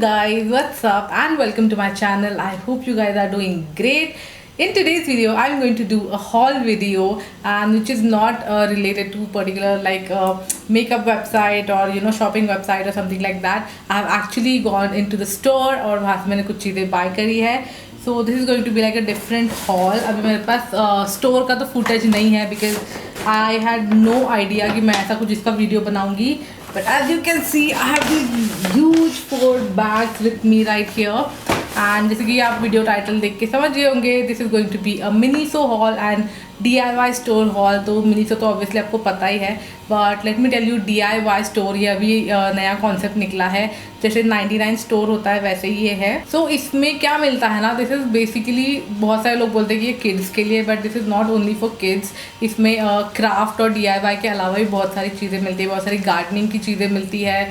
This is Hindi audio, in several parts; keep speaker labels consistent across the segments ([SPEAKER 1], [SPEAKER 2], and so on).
[SPEAKER 1] guys, what's up and welcome to my channel. I hope you guys are doing great. In today's video I'm going to do a haul video and which is not related to particular makeup website or shopping website or something like that. I've actually gone into the store और वहाँ से मैंने कुछ चीज़ें buy करी है. So this is going to be like a different haul. अभी मेरे पास store का तो footage नहीं है because I had no idea कि मैं ऐसा कुछ इसका video बनाऊँगी. But as you can see, I have these huge 4 bags with me right here. And जैसे कि आप वीडियो टाइटल देख के समझ गए होंगे, this is going to be a Miniso haul and DIY store haul. तो मिनीसो तो ऑब्वियसली आपको पता ही है, but let me tell you DIY store ये अभी नया कॉन्सेप्ट निकला है. जैसे 99 स्टोर होता है वैसे ही ये है. सो इसमें क्या मिलता है ना, दिस इज़ बेसिकली बहुत सारे लोग बोलते हैं कि ये किड्स के लिए, but this is not only for kids. इसमें क्राफ्ट और DIY के अलावा भी बहुत सारी चीज़ें मिलती है, बहुत सारी गार्डनिंग की चीज़ें मिलती है.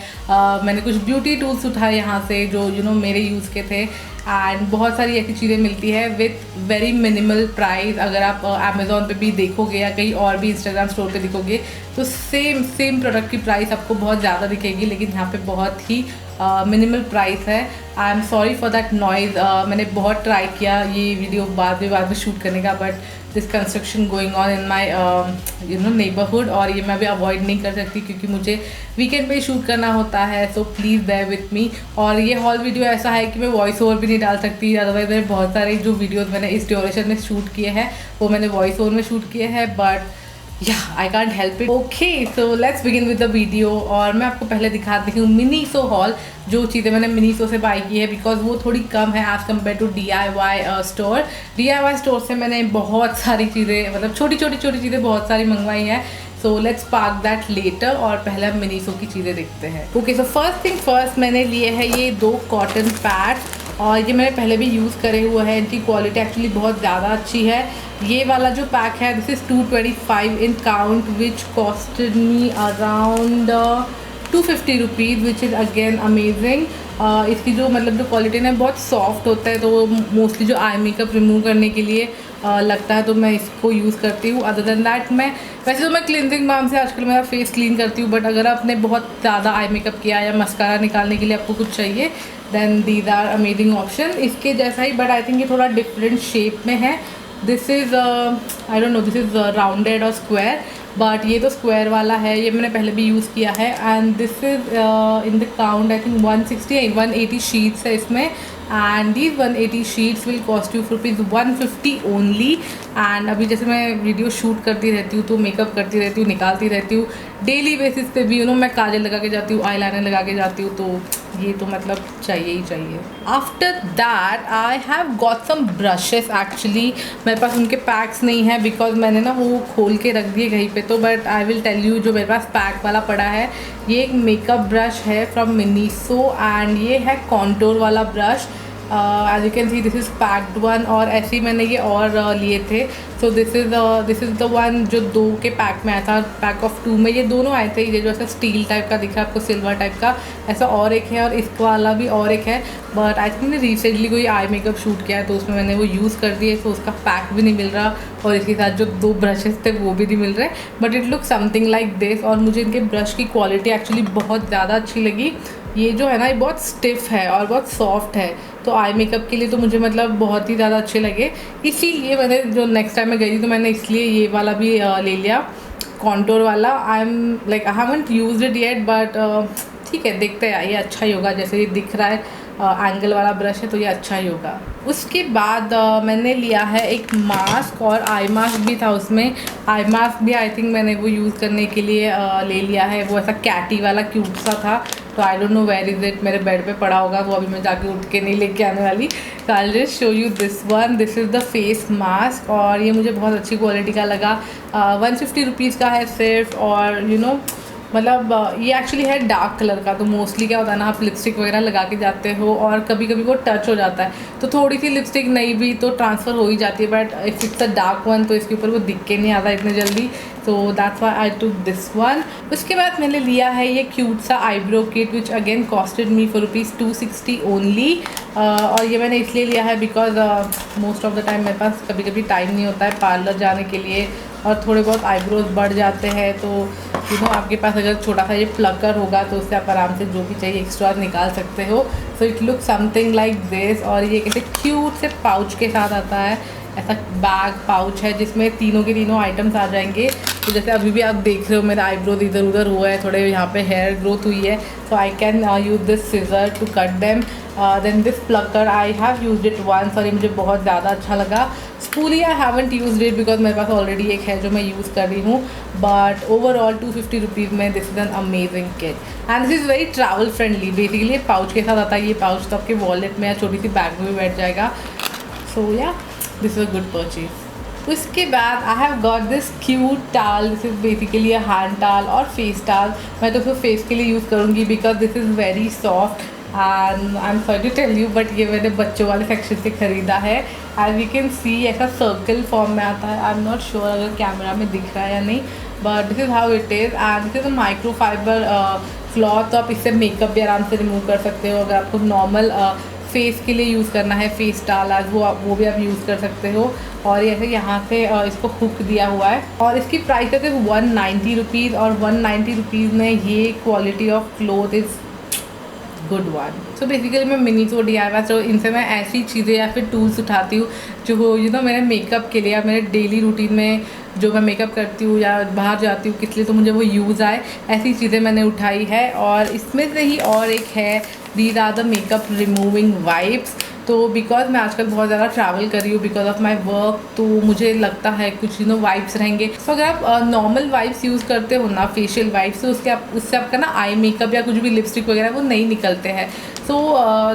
[SPEAKER 1] मैंने कुछ ब्यूटी टूल्स उठाए यहाँ से जो मेरे यूज़ के थे एंड बहुत सारी ऐसी चीज़ें मिलती है विथ वेरी मिनिमल प्राइस. अगर आप अमेज़ॉन पे भी देखोगे या कहीं और भी इंस्टाग्राम स्टोर पे देखोगे तो सेम प्रोडक्ट की प्राइस आपको बहुत ज़्यादा दिखेगी, लेकिन यहाँ पे बहुत ही मिनिमल प्राइस है. आई am sorry for that noise. मैंने बहुत ट्राई किया ये वीडियो बाद में शूट करने का, but this construction going on in my neighbourhood और ये मैं अभी अवॉइड नहीं कर सकती क्योंकि मुझे वीकेंड पे शूट करना होता है. So please bear with me. और ये हॉल वीडियो ऐसा है कि मैं वॉइस ओवर भी नहीं डाल सकती, अदरवाइज मेरे बहुत सारे जो वीडियोज़ मैंने इस ड्यूरेशन में शूट किए हैं वो मैंने वॉइस ओवर में शूट किए हैं, but I can't help it. Okay, so let's begin with the video. और मैं आपको पहले दिखाती हूँ मिनीसो हॉल, जो चीज़ें मैंने मिनीसो से बाई की है बिकॉज वो थोड़ी कम है as compare to DIY store. DIY store से मैंने बहुत सारी चीज़ें मतलब छोटी चीज़ें बहुत सारी मंगवाई हैं. So let's park that later और पहले हम मिनीसो की चीज़ें देखते हैं. Okay, so first thing first मैंने लिए है ये 2 कॉटन पैड्स और ये मैंने पहले भी यूज़ करे हुए हैं. इनकी क्वालिटी एक्चुअली बहुत ज़्यादा अच्छी है. ये वाला जो पैक है this is 225 in count which costed me around 250 rupees which is again amazing. इसकी जो क्वालिटी ना बहुत सॉफ्ट होता है, तो मोस्टली जो आई मेकअप रिमूव करने के लिए लगता है तो मैं इसको यूज़ करती हूँ. अदर देन दैट वैसे तो मैं क्लिनजिंग बाम से आजकल मेरा फेस क्लीन करती हूँ, बट अगर आपने बहुत ज़्यादा आई मेकअप किया या मस्कारा निकालने के लिए आपको कुछ चाहिए then these are amazing option. इसके जैसा ही बट आई थिंक ये थोड़ा डिफरेंट शेप में है. This is I don't no this is rounded और स्क्वायर, बट ये तो स्क्वायर वाला है. ये मैंने पहले भी यूज़ किया है and this is in the count I think 180 sheets है इसमें. And these 180 sheets will cost you ₹150 only. And अभी जैसे मैं वीडियो शूट करती रहती हूँ तो मेकअप करती रहती हूँ, निकालती रहती हूँ डेली बेसिस पे भी. मैं काजल लगा के जाती हूँ, आईलाइनर लगा के जाती हूँ, तो ये तो चाहिए ही चाहिए. After that I have got some brushes. Actually मेरे पास उनके पैक्स नहीं है बिकॉज मैंने ना वो खोल के रख दिए कहीं पे, तो but I will tell you जो मेरे पास पैक वाला पड़ा है. ये एक मेकअप ब्रश है फ्रॉम मिनीसो एंड ये है कॉन्टोर वाला brush. As you can see this is packed one और ऐसे ही मैंने ये और लिए थे. So this is the one जो 2 के पैक में आया था. पैक ऑफ 2 में ये दोनों आए थे. ये जो ऐसा स्टील टाइप का दिख रहा है आपको, सिल्वर टाइप का ऐसा और एक है और इसका वाला भी और एक है. बट आई थिंक मैंने रिसेंटली कोई आई मेकअप शूट किया है तो उसमें मैंने वो यूज़ कर दिए, तो उसका पैक भी नहीं मिल रहा और इसके साथ जो 2 ब्रशेस थे वो भी नहीं मिल रहे. But it look something like this. और मुझे इनके ब्रश की क्वालिटी एक्चुअली बहुत ज़्यादा अच्छी लगी. ये जो है ना ये बहुत स्टिफ है और बहुत सॉफ्ट है, तो आई मेकअप के लिए तो मुझे बहुत ही ज़्यादा अच्छे लगे. इसीलिए मैंने जो नेक्स्ट टाइम मैं गई थी तो मैंने इसलिए ये वाला भी ले लिया, कॉन्टोर वाला. आई haven't used it yet but ठीक है, देखते हैं ये अच्छा ही होगा. जैसे ये दिख रहा है एंगल वाला ब्रश है तो ये अच्छा ही होगा. उसके बाद मैंने लिया है एक मास्क और आई मास्क भी था उसमें. आई मास्क भी आई थिंक मैंने वो यूज़ करने के लिए ले लिया है. वो ऐसा कैटी वाला क्यूट सा था, तो I don't know where is it. मेरे बेड पे पड़ा होगा वो, अभी मैं जाके उठ के नहीं लेके आने वाली. तो I just show you this one. This is the face mask और ये मुझे बहुत अच्छी क्वालिटी का लगा. 150 रुपीज़ का है सिर्फ. और ये एक्चुअली है डार्क कलर का, तो मोस्टली क्या होता है ना, आप लिपस्टिक वगैरह लगा के जाते हो और कभी कभी वो टच हो जाता है, तो थोड़ी सी लिपस्टिक नहीं भी तो ट्रांसफ़र हो ही जाती है. But if it's a dark one तो इसके ऊपर वो दिख के नहीं आता इतने जल्दी, तो that's why I took this one. उसके बाद मैंने लिया है ये क्यूट सा eyebrow kit which again costed me for ₹260 only. और ये मैंने इसलिए लिया है because most of the time मेरे पास कभी कभी टाइम नहीं होता है पार्लर जाने के लिए और थोड़े बहुत आईब्रोज बढ़ जाते हैं, तो आपके पास अगर छोटा सा ये प्लकर होगा तो उससे आप आराम से जो भी चाहिए एक्स्ट्रा निकाल सकते हो। So it look something like this. और ये कैसे क्यूट से पाउच के साथ आता है, ऐसा बैग पाउच है जिसमें तीनों के तीनों आइटम्स आ जाएंगे। तो जैसे अभी भी आप देख रहे हो मेरा आईब्रोज इधर उधर हुआ है, थोड़े यहाँ पे हेयर ग्रोथ हुई है, so I can use this scissor to cut them. Then this plucker I have used it once और ये मुझे बहुत ज़्यादा अच्छा लगा। Spoolie I haven't used it because मेरे पास ऑलरेडी एक है जो मैं यूज़ कर रही हूँ, बट ओवरऑल 250 रुपीज़ में this is an amazing kit and this is very travel friendly. Basically pouch के साथ आता है, ये पाउच तो आपके वॉलेट में या छोटी सी बैग में भी बैठ जाएगा। So yeah this is a good purchase. उसके बाद I have got this cute towel. This is basically a hand towel और फेस टाल। मैं तो सिर्फ फेस के लिए यूज़ करूँगी because this is very soft and I am sorry to tell you but ये मैंने बच्चों वाले सेक्शन से ख़रीदा है। एज यू कैन सी ऐसा सर्कल फॉर्म में आता है। आई एम नॉट श्योर अगर कैमरा में दिख रहा है या नहीं, but this is how it is and this is a micro fibre cloth. तो आप इससे मेकअप भी आराम से रिमूव कर सकते हो। अगर आपको नॉर्मल फेस के लिए यूज़ करना है फेस टाल आज वो भी आप यूज़ कर सकते हो। और ऐसे यहाँ से इसको हुक दिया हुआ है और इसकी प्राइस है सिर्फ 190 रुपीज़ और 190 रुपीज़ में ये quality of cloth is good one. So basically मैं मिनीसो DIY तो इनसे मैं ऐसी चीज़ें या फिर टूल्स उठाती हूँ जो मेरे मेकअप के लिए या मेरे डेली रूटीन में जो मैं मेकअप करती हूँ या बाहर जाती हूँ किस लिए तो मुझे वो यूज़ आए, ऐसी चीज़ें मैंने उठाई है। और इसमें से ही और एक है these are the makeup removing wipes. तो बिकॉज मैं आजकल बहुत ज़्यादा ट्रैवल कर रही हूँ बिकॉज ऑफ माई वर्क, तो मुझे लगता है कुछ वाइप्स रहेंगे। तो अगर आप नॉर्मल वाइप्स यूज़ करते हो ना, फेशियल वाइप्स, तो उससे आपका ना आई मेकअप या कुछ भी लिपस्टिक वगैरह वो नहीं निकलते हैं। So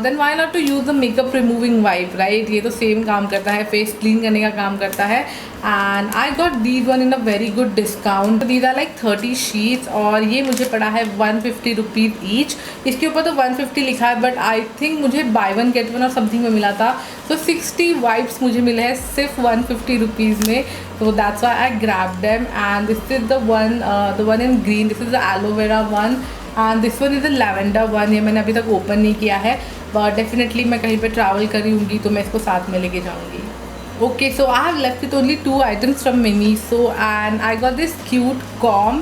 [SPEAKER 1] then why not to use the makeup removing wipe, right. ये तो सेम काम करता है, फेस क्लीन करने का काम करता है। And I got these one in a very good discount. These are like 30 sheets और ये मुझे पड़ा है 150 रुपीज़ ईच। इसके ऊपर तो 150 लिखा है बट आई थिंक मुझे बाय वन गेट वन और समथिंग में मिला था। तो 60 वाइप्स मुझे मिले हैं सिर्फ 150 रुपीज़ में। तो that's why I grab them and this is the one in green. This is the aloe vera one and this one is the lavender one. ये मैंने अभी तक ओपन नहीं किया है बट डेफिनेटली मैं कहीं पे ट्रैवल करी होंगी तो मैं इसको साथ में लेके जाऊँगी। Okay, so I have left with only 2 items from Miniso and I got this cute comb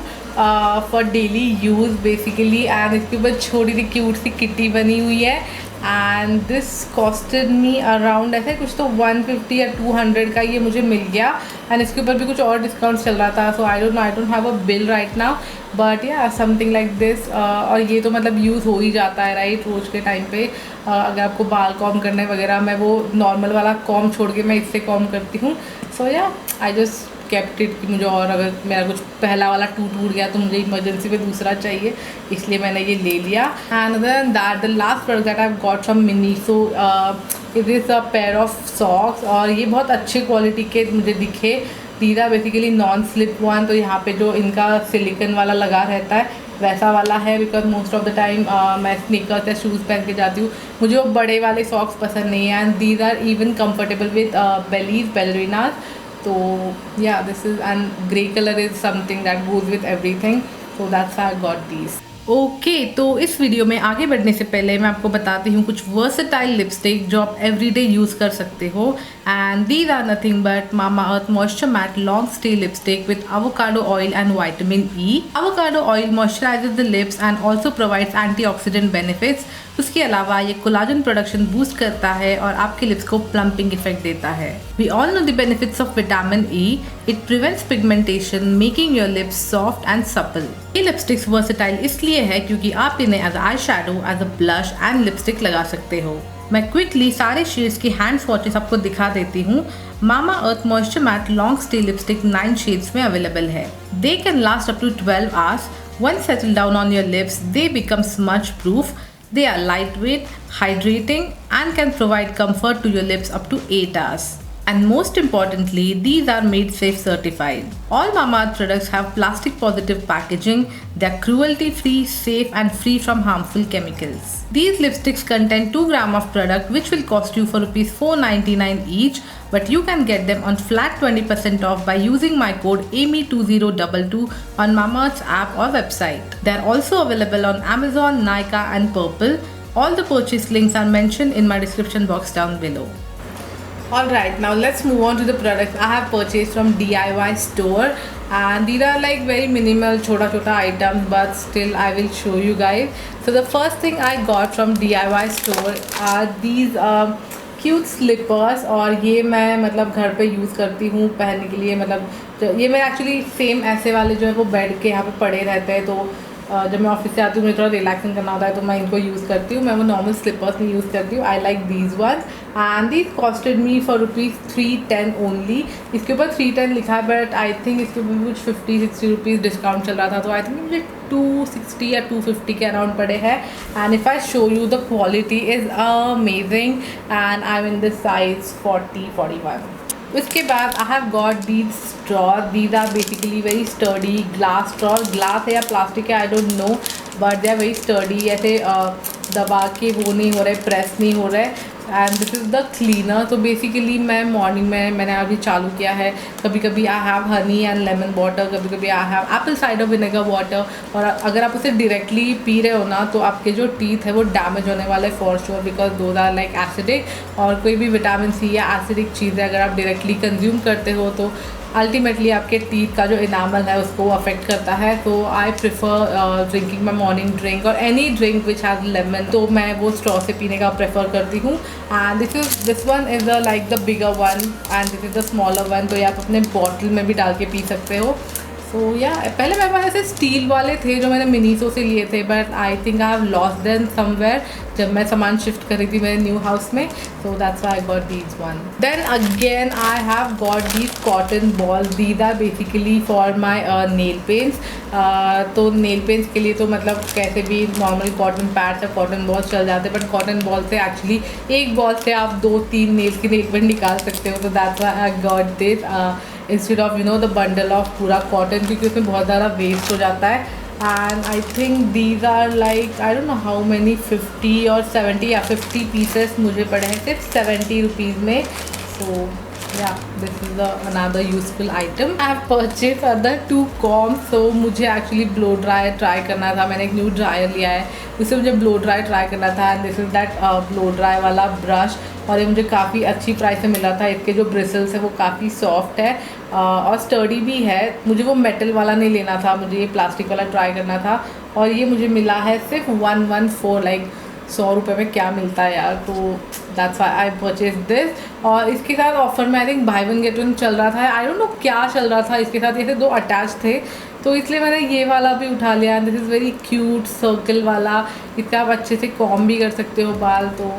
[SPEAKER 1] for daily use basically and इसके ऊपर छोटी सी क्यूट सी किटी बनी हुई है and this costed me around ऐसे कुछ तो 150 या 200 का ये मुझे मिल गया एंड इसके ऊपर भी कुछ और डिस्काउंट चल रहा था। So I don't have a bill right now but yeah something like this. और ये तो मतलब यूज़ हो ही जाता है राइट रोज़ के टाइम पे। अगर आपको बाल कॉम करने वगैरह, मैं वो नॉर्मल वाला कॉम छोड़ के मैं इससे कॉम करती हूँ। सो या आई जस्ट केप्ट इट कि मुझे और अगर मेरा कुछ पहला वाला टूट गया तो मुझे इमरजेंसी में दूसरा चाहिए, इसलिए मैंने ये ले लिया। And then that the last product that I have got from Miniso it is a pair of socks और ये बहुत अच्छे क्वालिटी के मुझे दिखे। These are basically non slip one. तो यहाँ पे जो इनका सिलिकन वाला लगा रहता है वैसा वाला है because most of the time मैं स्नीकर्स या शूज़ पहन के जाती हूँ, मुझे वो बड़े वाले सॉक्स पसंद नहीं है। And these are even comfortable with bellies ballerinas. तो yeah this is and grey colour is something that goes with everything. So that's I got these. Okay तो इस वीडियो में आगे बढ़ने से पहले मैं आपको बताती हूँ कुछ वर्सेटाइल लिपस्टिक जो आप एवरीडे यूज़ कर सकते हो and these are nothing but Mamaearth moisture matte long stay lipstick with avocado oil and vitamin E। avocado oil moisturises the lips and also provides antioxidant benefits. उसके अलावा ये कोलाजन प्रोडक्शन बूस्ट करता है और आपके लिप्स को प्लम्पिंग इफेक्ट देता है। We all know the benefits of vitamin E। It prevents pigmentation making your lips soft and supple. ये लिपस्टिक्स वर्सेटाइल इसलिए है क्योंकि आप इन्हें as eye shadow, as a blush and lipstick लगा सकते हो। मैं क्विकली सारे शेड्स की हैंड स्वॉचेस आपको दिखा देती हूँ। Mamaearth moisture matte long stay lipstick 9 shades में अवेलेबल है। They can last up to 12 hours. Once settled down on your lips, they become smudge proof. They are lightweight, hydrating and can provide comfort to your lips up to 8 hours. And most importantly, these are Made Safe certified. All Mamaearth products have plastic positive packaging. They are cruelty free, safe and free from harmful chemicals. These lipsticks contain 2 grams of product which will cost you for rupees 499 each, but you can get them on flat 20% off by using my code AMY2022 on Mamaearth's app or website. They are also available on Amazon, Nykaa and Purple. All the purchase links are mentioned in my description box down below. Alright, now let's move on to the products I have purchased from DIY store, and these are like very minimal chota chota items, but still I will show you guys. So the first thing I got from DIY store are these cute slippers, और ये मैं मतलब घर पे यूज़ करती हूँ पहनने के लिए। मतलब ये मैं एक्चुअली सेम ऐसे वाले जो है वो बेड के यहाँ पे पड़े रहते हैं, तो जब मैं ऑफिस से आती हूँ मुझे थोड़ा रिलैक्सिंग करना होता है तो मैं इनको यूज़ करती हूँ। मैं वो नॉर्मल स्लीपर्स नहीं यूज़ करती हूँ। आई like these one and these costed me for ₹310 only. इसके ऊपर 310 लिखा है, बट आई थिंक इसके ऊपर कुछ 50-60 रुपीज़ डिस्काउंट चल रहा था, तो आई थिंक मुझे 260 या 250 के अराउंड पड़े हैं। And if I show you the quality is amazing and I am in this size 40-41। उसके बाद I have got these straw. These are basically very sturdy glass straw. Glass है या प्लास्टिक है I don't know, but they are very sturdy. ऐसे दबा के वो नहीं हो रहे, प्रेस नहीं हो रहे। And this is the cleaner. तो बेसिकली मैं मॉर्निंग में मैंने अभी चालू किया है, कभी कभी I have honey and lemon water, कभी कभी I have Apple cider vinegar water. और अगर आप उसे डायरेक्टली पी रहे हो ना तो आपके जो टीथ है वो डैमेज होने वाले for sure, because those are like acidic. और कोई भी विटामिन सी या एसिडिक चीज़ें अगर आप डायरेक्टली कंज्यूम करते हो तो अल्टीमेटली आपके टीथ का जो इनामल है उसको अफेक्ट करता है। तो I prefer drinking my morning drink और any drink which has lemon, तो मैं वो स्ट्रॉ से पीने का प्रेफर करती हूँ। And this one is the like the bigger one and this is the smaller one, तो ये आप अपने बॉटल में भी डाल के पी सकते हो। सो या पहले मेरे पास ऐसे स्टील वाले थे जो मैंने मिनीसो से लिए थे, but I think I have lost them somewhere जब मैं सामान शिफ्ट करी थी मेरे न्यू हाउस में। So that's why I got these one. Then again I have got these cotton balls. These are basically for my nail paints. तो नेल पेंट्स के लिए तो मतलब कैसे भी नॉर्मल कॉटन पैड्स या कॉटन बॉल्स चल जाते हैं, बट कॉटन बॉल से एक्चुअली एक बॉल से आप 2-3 नेल्स की नेल पेंट निकाल सकते हो। तो that's why I got this instead of the bundle of पूरा कॉटन, क्योंकि उसमें बहुत ज़्यादा वेस्ट हो जाता है। And I think these are like I don't know how many 50 और 70 या 50 पीसेस मुझे पड़े हैं सिर्फ 70 रुपीज़ में। सो yeah, this is another useful item. I have purchased other 2 combs. So मुझे actually blow dryer ट्राई करना था। मैंने एक न्यू ड्रायर लिया है, उससे मुझे ब्लो ड्राई ट्राई करना था। And this is that blow dry वाला ब्रश, और ये मुझे काफ़ी अच्छी प्राइस में मिला था। इसके जो ब्रिसल्स है वो काफ़ी सॉफ्ट है और स्टर्डी भी है। मुझे वो मेटल वाला नहीं लेना था, मुझे ये प्लास्टिक वाला ट्राई करना था, और ये मुझे मिला है सिर्फ 114, लाइक 100 रुपये में क्या मिलता है यार। तो that's why I purchase this. और इसके साथ ऑफर में I think by one get one चल रहा था। आई डोंट नो क्या चल रहा था इसके साथ, ये 2 अटैच थे, तो इसलिए मैंने ये वाला भी उठा लिया। This is very cute circle वाला, इसका आप अच्छे से कॉम्ब भी कर सकते हो बाल, तो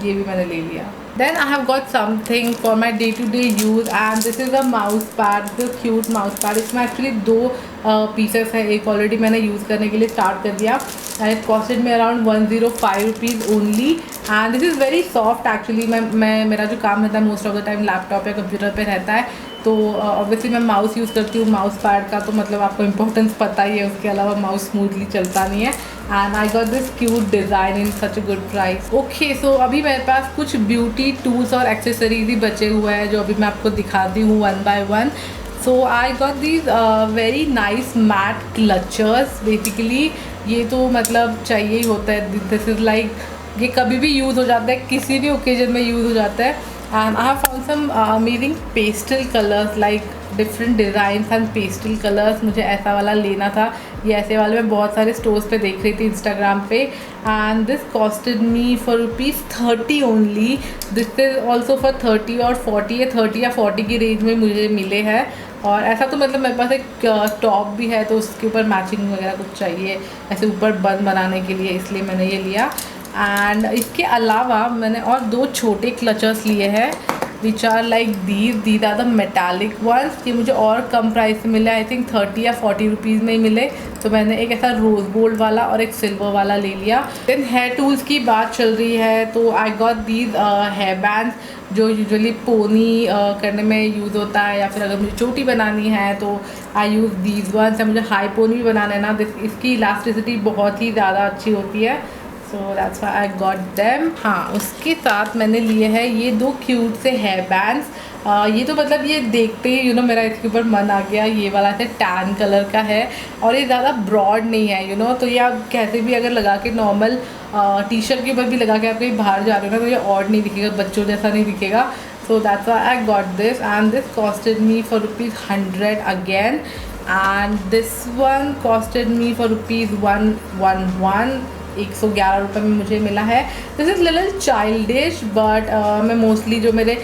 [SPEAKER 1] ये भी मैंने ले लिया। Then I have got something for my day-to-day use, and this is a mouse pad, the cute mouse pad. इसमें एक्चुअली 2 पीसेस है, एक ऑलरेडी मैंने यूज़ करने के लिए स्टार्ट कर दिया एंड इट कॉस्टेड में around 105 rupees only. And this is very soft actually. मैं मेरा जो काम रहता है most of the time laptop या कंप्यूटर पे रहता है, तो ऑब्वियसली मैं माउस यूज़ करती हूँ माउस पैड का, तो मतलब आपको इंपॉर्टेंस पता ही है, उसके अलावा माउस स्मूथली चलता नहीं है। And I got this cute design in such a good price. Okay, so अभी मेरे पास कुछ ब्यूटी टूल्स और एक्सेसरीज ही बचे हुए हैं जो अभी मैं आपको दिखाती हूँ one by one. So I got these very nice matte clutchers. Basically ये तो मतलब चाहिए ही होता है। दिस इज़ लाइक ये कभी भी यूज़ हो जाता है, किसी भी ओकेजन में यूज़ हो जाता है। And I have found some amazing pastel colours, like different designs and pastel colours. मुझे ऐसा वाला लेना था, ये ऐसे वाले मैं बहुत सारे स्टोर्स पे देख रही थी इंस्टाग्राम पे। And this costed me for ₹30 only. This is also for 30 और 40 या 30 या 40 की रेंज में मुझे मिले हैं। और ऐसा तो मतलब मेरे पास एक टॉप भी है, तो उसके ऊपर मैचिंग वगैरह कुछ चाहिए ऐसे ऊपर बंद बनाने के लिए, इसलिए मैंने ये लिया। एंड इसके अलावा मैंने और 2 छोटे क्लचर्स लिए हैं which are like these are the metallic ones. ये मुझे और कम प्राइस में मिले, आई थिंक 30 या 40 रुपीज़ में ही मिले, तो मैंने एक ऐसा रोज़ गोल्ड वाला और एक सिल्वर वाला ले लिया। देन हेयर टूल्स की बात चल रही है, तो I got these hair bands जो यूजुअली पोनी करने में यूज़ होता है, या फिर अगर मुझे चोटी बनानी है तो आई यूज़ दीज वंस। या मुझे हाई पोनी भी बनाना है ना, इसकी इलास्टिसिटी बहुत ही ज़्यादा अच्छी होती है, सो that's why I got them. हाँ, उसके साथ मैंने लिए हैं ये 2 क्यूट से हेयर बैंड्स। ये तो मतलब ये देखते ही मेरा इसके ऊपर मन आ गया। ये वाला ऐसे टैन कलर का है और ये ज़्यादा ब्रॉड नहीं है तो ये आप कैसे भी अगर लगा के नॉर्मल टी शर्ट के ऊपर भी लगा के आप कहीं बाहर जा रहे हो ना, तो ये ऑड नहीं दिखेगा, बच्चों जैसा नहीं दिखेगा। So that's why I got this, and this costed me for rupees 100 again, and this one costed me for rupees 111, 111 में मुझे मिला है. This is little childish, but मैं मोस्टली जो मेरे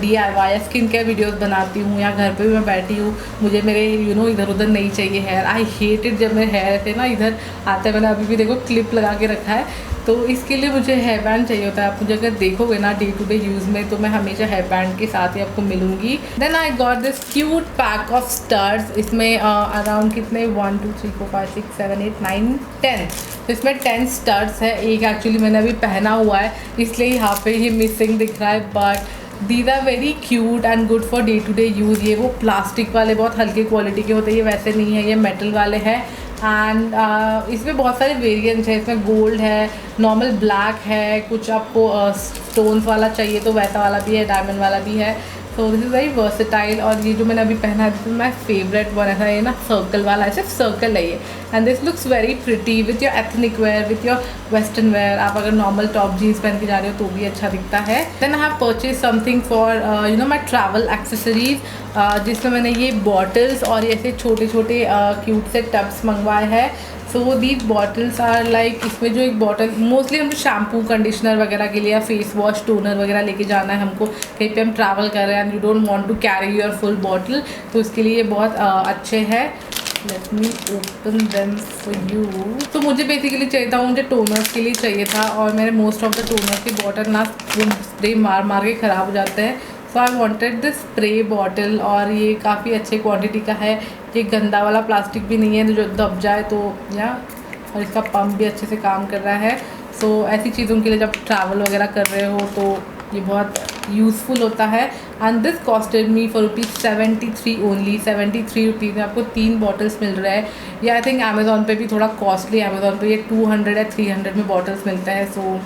[SPEAKER 1] DIY या स्किन केयर वीडियोज़ बनाती हूँ या घर पे भी मैं बैठी हूँ, मुझे मेरे इधर उधर नहीं चाहिए हेयर. आई हेट इट जब मेरे हेयर थे ना इधर आते हैं. मैंने अभी भी देखो क्लिप लगा के रखा है, तो इसके लिए मुझे हेयर बैंड चाहिए होता है. आप मुझे अगर देखोगे ना डे टू डे यूज़ में, तो मैं हमेशा हेयर बैंड के साथ ही आपको मिलूँगी. Then I got this cute pack of studs. इसमें अराउंड कितने 1 2 3 4 5 6 7 8 9 10, तो इसमें 10 स्टड्स है. एक एक्चुअली मैंने अभी पहना हुआ है, इसलिए यहाँ पे ही मिसिंग दिख रहा है, but these are very cute and good for day to day use. ये वो प्लास्टिक वाले बहुत हल्के क्वालिटी के होते हैं, ये वैसे नहीं है, ये मेटल वाले हैं. एंड इसमें बहुत सारे वेरिएंट्स हैं. इसमें गोल्ड है, नॉर्मल ब्लैक है, कुछ आपको स्टोन्स वाला चाहिए तो वैसा वाला भी है, डायमंड वाला भी है. सो दिस इज़ वेरी वर्सेटाइल. और ये जो मैंने अभी पहना है, this is my favourite one. ऐसा ये ना सर्कल वाला है, सिर्फ सर्कल है ये. And this looks very pretty with your ethnic wear, with your western wear. आप अगर नॉर्मल टॉप जीन्स पहन के जा रहे हो तो भी अच्छा दिखता है. Then I have purchase something for my travel accessories, जिसमें मैंने ये बॉटल्स और ऐसे छोटे छोटे क्यूट से टब्स मंगवाए हैं. So these bottles are like, इसमें जो एक बॉटल मोस्टली हम शैम्पू कंडीशनर वगैरह के लिए या फेस वॉश टोनर वगैरह लेके जाना है हमको, कहीं पे हम ट्रैवल कर रहे हैं and you don't want to carry your full bottle, तो इसके लिए ये बहुत अच्छे हैं. Let me open them for you. तो मुझे बेसिकली चाहिए था, मुझे टोनर्स के लिए चाहिए था, और मेरे मोस्ट ऑफ द टोनर्स की बॉटल ना स्प्रे मार मार के ख़राब हो जाते हैं. So I wanted this spray bottle, और ये काफ़ी अच्छे क्वांटिटी का है. ये गंदा वाला प्लास्टिक भी नहीं है जो दब जाए तो, या और इसका पंप भी अच्छे से काम कर रहा है. सो ऐसी चीज़ों के लिए जब ट्रैवल वगैरह कर रहे हो तो ये बहुत यूज़फुल होता है. And this costed me for rupees 73 only. 73 rupees में आपको 3 बॉटल्स मिल रहे हैं. या आई थिंक अमेज़ॉन पे भी थोड़ा कॉस्टली, अमेज़ॉन पे ये 200 या 300 में बॉटल्स मिलते हैं. सो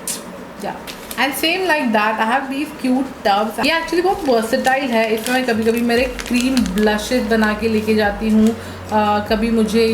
[SPEAKER 1] या and same like that I have these cute tubs. ये एक्चुअली बहुत वर्सेटाइल है. इसमें मैं कभी कभी मेरे क्रीम ब्लशेस बना के लेके जाती हूँ. कभी मुझे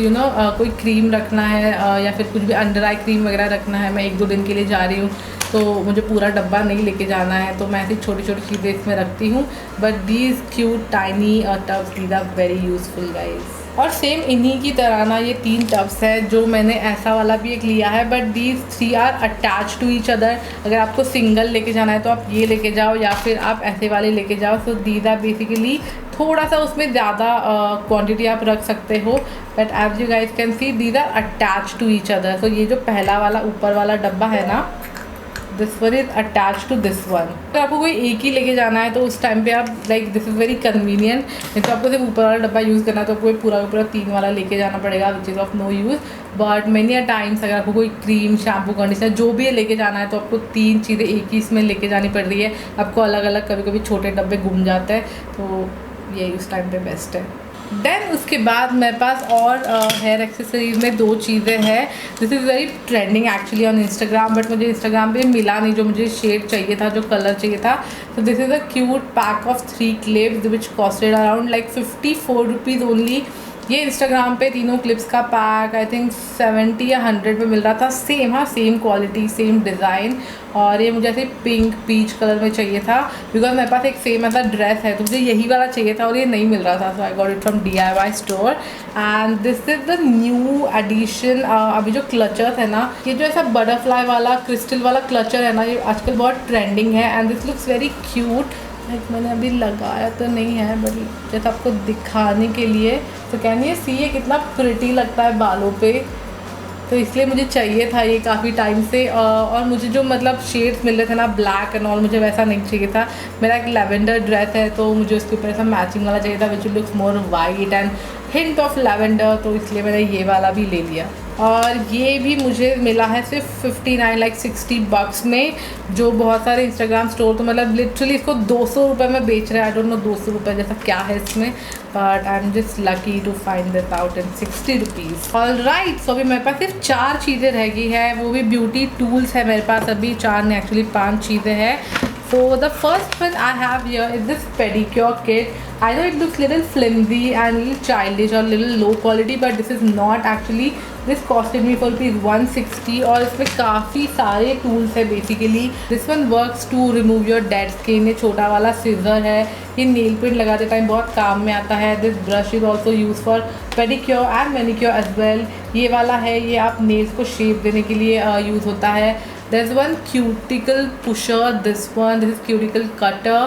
[SPEAKER 1] कोई क्रीम रखना है या फिर कुछ भी अंडर आई क्रीम वगैरह रखना है, मैं 1-2 दिन के लिए जा रही हूँ, तो मुझे पूरा डब्बा नहीं लेके जाना है, तो मैं ऐसी छोटी छोटी चीज़ें इसमें रखती हूँ. But these cute tiny tubs, these are very useful guys. और सेम इन्हीं की तरह ना ये 3 टब्स है जो मैंने ऐसा वाला भी एक लिया है, but these 3 are attach to each other. अगर आपको सिंगल लेके जाना है तो आप ये लेके जाओ, या फिर आप ऐसे वाले लेके जाओ. सो दीज आर बेसिकली थोड़ा सा उसमें ज़्यादा क्वांटिटी आप रख सकते हो, but as you guys can see these are attach to each other. सो ये जो पहला वाला ऊपर वाला डब्बा है ना, this one is attach to this one. अगर आपको कोई एक ही लेके जाना है तो उस टाइम पे आप like this is very convenient. नहीं तो आपको सिर्फ ऊपर वाला डब्बा यूज़ करना है तो आपको पूरा 3 वाला लेके जाना पड़ेगा, which is of no use. But many a times अगर आपको कोई क्रीम, शैम्पू, कंडीशनर जो भी लेके जाना है तो आपको 3 चीज़ें एक ही इसमें लेके जानी पड़ रही है. आपको अलग अलग कभी कभी छोटे डब्बे घूम जाते हैं, तो यही उस टाइम पे बेस्ट है. देन उसके बाद मेरे पास और हेयर एक्सेसरीज में 2 चीज़ें हैं. This is very trending actually on Instagram, but मुझे इंस्टाग्राम पे मिला नहीं जो मुझे शेड चाहिए था, जो कलर चाहिए था. तो this is a cute pack of 3 clips which costed around like 54 rupees only. ये इंस्टाग्राम पे तीनों क्लिप्स का पैक आई थिंक 70 या 100 में मिल रहा था. सेम, हाँ, सेम क्वालिटी, सेम डिज़ाइन. और ये मुझे ऐसे पिंक पीच कलर में चाहिए था, बिकॉज मेरे पास एक सेम ऐसा ड्रेस है, तो मुझे यही वाला चाहिए था और ये नहीं मिल रहा था. So I got it from DIY store. And this is the new edition. अभी जो क्लचर्स है ना, ये जो ऐसा बटरफ्लाई वाला क्रिस्टल वाला क्लचर है ना, ये आजकल बहुत ट्रेंडिंग है. And this looks very cute. मैंने अभी लगाया तो नहीं है, बट जैसे आपको दिखाने के लिए, तो कैन यू सी ये कितना प्रिटी लगता है बालों पे. तो इसलिए मुझे चाहिए था ये काफ़ी टाइम से. और मुझे जो मतलब शेड्स मिल रहे थे ना, ब्लैक एंड ऑल, मुझे वैसा नहीं चाहिए था. मेरा एक लेवेंडर ड्रेस है, तो मुझे उसके ऊपर ऐसा मैचिंग वाला चाहिए था which looks more white and hint of lavender, तो इसलिए मैंने ये वाला भी ले लिया. और ये भी मुझे मिला है सिर्फ 59 लाइक 60 bucks में, जो बहुत सारे इंस्टाग्राम स्टोर तो मतलब लिटरली इसको 200 रुपये में बेच रहे हैं. आई डोंट नो 200 रुपये जैसा क्या है इसमें, but I am just lucky to find this out in 60 rupees. Alright, so अभी मेरे पास सिर्फ 4 चीज़ें रह गई है, वो भी ब्यूटी टूल्स है मेरे पास अभी. 4 ने एक्चुअली 5 चीज़ें हैं. So the first one I have here is this pedicure kit. I know it looks little flimsy and little childish or little low quality, but this is not actually. This costed me for ₹160 और इसमें काफ़ी सारे टूल्स है basically. This one works to remove your dead skin. ये छोटा वाला सीजर है, ये नेल पेंट लगाते टाइम बहुत काम में आता है. This brush is also use for pedicure and manicure as well. ये वाला है, ये आप नेल्स को शेप देने के लिए यूज़ होता है. There's one cuticle pusher, this is cuticle cutter.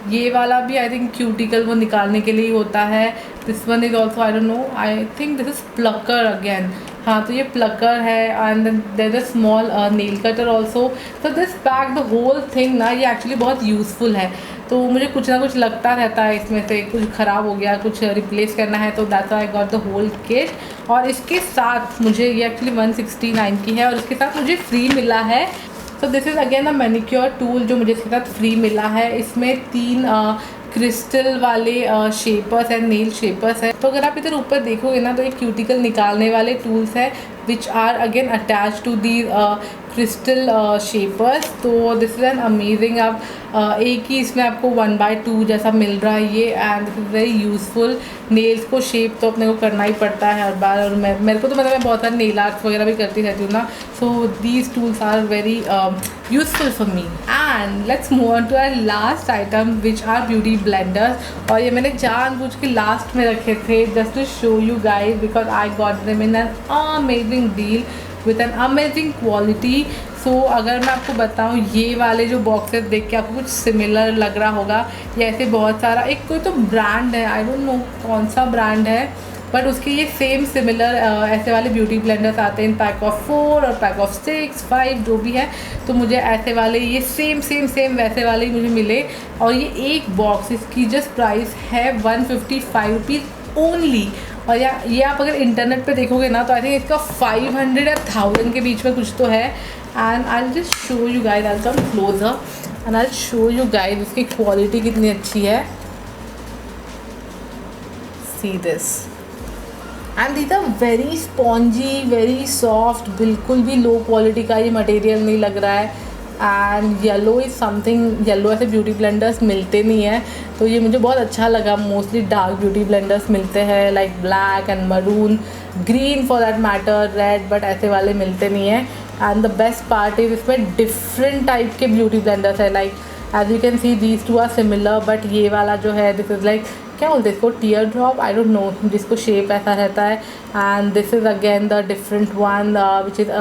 [SPEAKER 1] ये वाला भी आई थिंक क्यूटिकल वो निकालने के लिए होता है. This one is also I don't know, I think this is plucker again. हाँ, तो ये प्लकर है and there is a small nail cutter also. तो this bag the whole thing ना, ये एक्चुअली बहुत यूज़फुल है. तो मुझे कुछ ना कुछ लगता रहता है इसमें से, कुछ ख़राब हो गया, कुछ रिप्लेस करना है, तो that's why I got the whole kit. और इसके साथ मुझे ये एक्चुअली 169 की है और इसके साथ मुझे फ्री मिला है. सो this is again a manicure tool जो मुझे इसके साथ फ्री मिला है. इसमें 3 क्रिस्टल वाले शेपर्स एंड नेल शेपर्स है. तो अगर आप इधर ऊपर देखोगे ना, तो ये क्यूटिकल निकालने वाले टूल्स है which are again attach to the crystal shapers. तो दिस इज़ एन अमेजिंग. आप एक ही इसमें आपको 1/2 जैसा मिल रहा है ये, and this is very useful. Nails को शेप तो अपने को करना ही पड़ता है हर बार, और मेरे को तो मतलब मैं बहुत सारे नेल आर्ट्स वगैरह भी करती रहती हूँ ना. So these tools are very useful for me. And let's move on to our last item which are beauty blenders. और ये मैंने जानबूझ के लास्ट में रखे थे just to show you guys, because I got them in an amazing deal with an amazing quality. So अगर मैं आपको बताऊँ, ये वाले जो बॉक्सेस देख के आपको कुछ सिमिलर लग रहा होगा. ये ऐसे बहुत सारा, एक कोई तो ब्रांड है, आई डोंट नो कौन सा ब्रांड है, बट उसके ये सेम सिमिलर ऐसे वाले ब्यूटी ब्लेंडर्स आते हैं इन पैक ऑफ 4 और पैक ऑफ 6, 5 जो भी है. तो मुझे ऐसे वाले ये सेम वैसे वाले ही मुझे मिले. और ये एक बॉक्स, इसकी जस्ट प्राइस है ₹155 ओनली. और ये आप अगर इंटरनेट पे देखोगे ना, तो आई थिंक इसका 500 या 1000 के बीच में कुछ तो है. And I will just show you guys, I will come closer and I will show you guys इसकी क्वालिटी कितनी अच्छी है. See this. And these are very spongy, very soft. बिल्कुल भी लो क्वालिटी का ये मटेरियल नहीं लग रहा है. And yellow is something, yellow ऐसे ब्यूटी ब्लेंडर्स मिलते नहीं हैं, तो ये मुझे बहुत अच्छा लगा. मोस्टली डार्क ब्यूटी ब्लेंडर्स मिलते हैं, like black and maroon, green for that matter, red, but ऐसे वाले मिलते नहीं हैं. And the best part is इसमें डिफरेंट टाइप के ब्यूटी ब्लेंडर्स है. Like as you can see these two are similar, but ये वाला जो है दिस इज़ लाइक, क्या बोलते हैं इसको, tier drop, I don't no, जिसको शेप ऐसा रहता है. And this is again the different one which is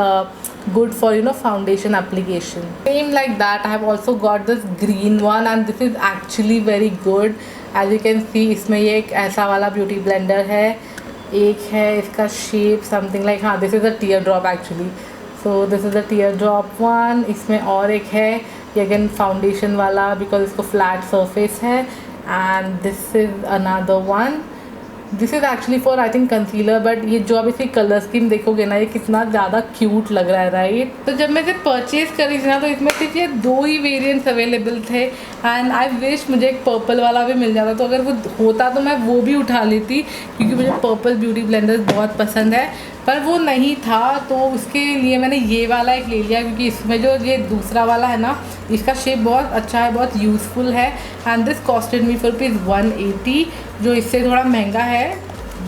[SPEAKER 1] good for foundation application. Same like that, I have also got this green one and this is actually very good. As you can see, इसमें ये एक ऐसा वाला ब्यूटी ब्लेंडर है. एक है इसका शेप समथिंग लाइक, हाँ, this is a tier drop actually. So this is a tier drop one. इसमें और एक है, ये अगेन फाउंडेशन वाला, बिकॉज इसको फ्लैट सरफेस है. And this is another one. This is actually for I think concealer, but ये जो आप इसकी कलर स्कीम देखोगे ना, ये कितना ज़्यादा क्यूट लग रहा है, राइट. तो जब मैं इसे परचेज़ करी थी ना, तो इसमें सिर्फ ये 2 ही वेरिएंट्स अवेलेबल थे. एंड आई विश मुझे एक पर्पल वाला भी मिल जाता, तो अगर वो होता तो मैं वो भी उठा लेती, क्योंकि मुझे पर्पल ब्यूटी ब्लेंडर्स बहुत पसंद है. पर वो नहीं था, तो उसके लिए मैंने ये वाला एक ले लिया, क्योंकि इसमें जो ये दूसरा वाला है ना, इसका शेप बहुत अच्छा है, बहुत यूज़फुल है. And this costed me for ₹180, जो इससे थोड़ा महंगा है.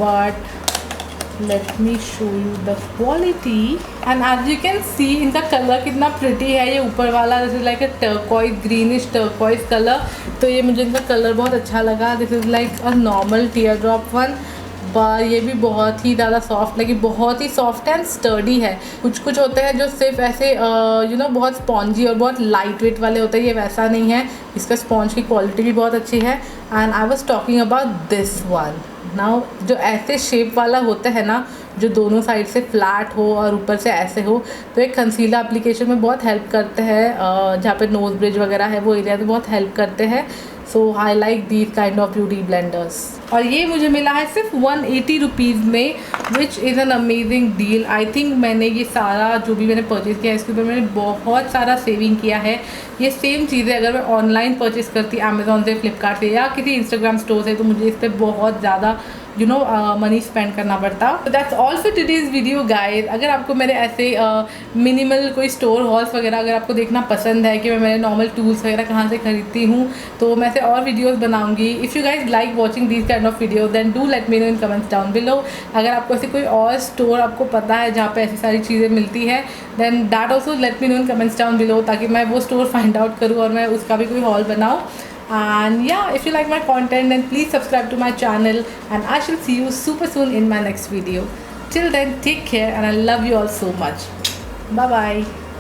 [SPEAKER 1] But let me show you the quality. And as you can see इनका कलर कितना प्रिटी है. ये ऊपर वाला this is like a turquoise, greenish turquoise colour. तो ये मुझे इनका कलर बहुत अच्छा लगा. This is like a normal tear drop one, पर ये भी बहुत ही ज़्यादा सॉफ्ट लगी, बहुत ही सॉफ्ट एंड स्टर्डी है. कुछ होते हैं जो सिर्फ ऐसे बहुत स्पॉन्जी और बहुत लाइट वेट वाले होते हैं, ये वैसा नहीं है. इसका स्पॉन्ज की क्वालिटी भी बहुत अच्छी है. And I was talking about this one now, जो ऐसे शेप वाला होता है ना, जो दोनों साइड से फ्लैट हो और ऊपर से ऐसे हो, तो एक कंसीलर एप्लीकेशन में बहुत हेल्प करते हैं. जहाँ पे नोज ब्रिज वगैरह है वो एरिया तो बहुत हेल्प करते हैं. So I like these kind of beauty blenders. और ये मुझे मिला है सिर्फ 180 रुपीज़ में, which is an amazing deal. I think मैंने ये सारा जो भी मैंने परचेज़ किया है इसके ऊपर मैंने बहुत सारा सेविंग किया है। ये सेम चीज़ें अगर मैं ऑनलाइन परचेज़ करती अमेज़ॉन से, फ्लिपकार्ट से या किसी इंस्टाग्राम स्टोर से, तो मुझे इस पर बहुत ज़्यादा मनी स्पेंड करना पड़ता। तो that's all for today's video guys. अगर आपको मेरे ऐसे मिनिमल कोई स्टोर हॉल्स वगैरह अगर आपको देखना पसंद है कि मैं मेरे नॉर्मल टूल्स वगैरह कहाँ से खरीदती हूँ, तो मैं ऐसे और वीडियोस बनाऊंगी। If you guys like watching these kind of video then do let me know in comments down below. अगर आपको ऐसे कोई और स्टोर आपको पता है जहाँ पे ऐसी सारी चीज़ें मिलती है, then that also let me know in comments down below, ताकि मैं वो स्टोर फाइंड आउट करूँ और मैं उसका भी कोई हॉल बनाऊँ। And yeah, if you like my content then please subscribe to my channel, and I shall see you super soon in my next video. Till then, take care and I love you all so much. Bye bye.